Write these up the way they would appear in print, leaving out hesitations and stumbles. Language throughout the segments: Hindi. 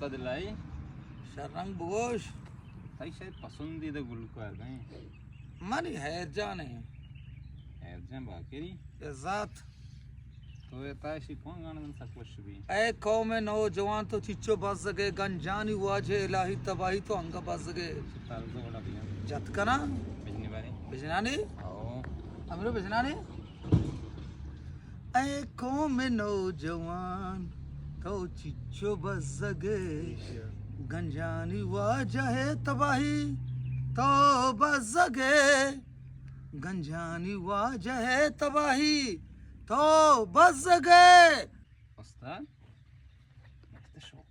पता दिलाई शरंग बोश ताई शायद पसंदीदा गुलकार गए मानी है जाने एरजन बाकेरी ज़ात तो ये ताशी कौन गाना में सकवश भी ऐ कौम नौजवान तो चिच्चो बस सके गंजानी वाजे इलाही तबाही तो अंग बस सके ताल तो बड़ा भैया जत कना बिजनी बारे बिजनानी आओ अमरो बिजनानी ऐ कौम नौजवान तो चिच्चो बस सके गंजानी वाजे तबाही तो बस सके गंजानी वाजे तबाही तो बस गए उस्ताद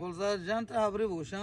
गुलजार जानते हाबरे भूषा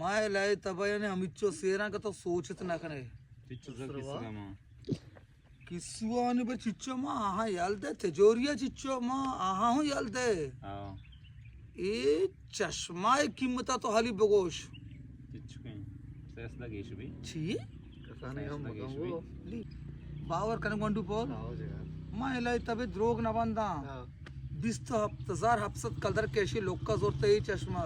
माए लाई तबाया ने हमिच्चो सेरा का तो सोचत ना करे चिच्चू जग किसका मां किसुआ ने बे चिच्चो मां आहा यालदे तेजोरिया चिच्चो मां आहा हूं यालदे आओ ए चश्मा कीमता तो हाली बगोश चिच्चू कहीं सेस लगे भी छी कसाने हम मगाऊंगो बावर कने गोंडू पोल माए लाई तबे द्रोग ना बंदा 20,000 हफ्सत कलर कैशी लोक का जोर ते चश्मा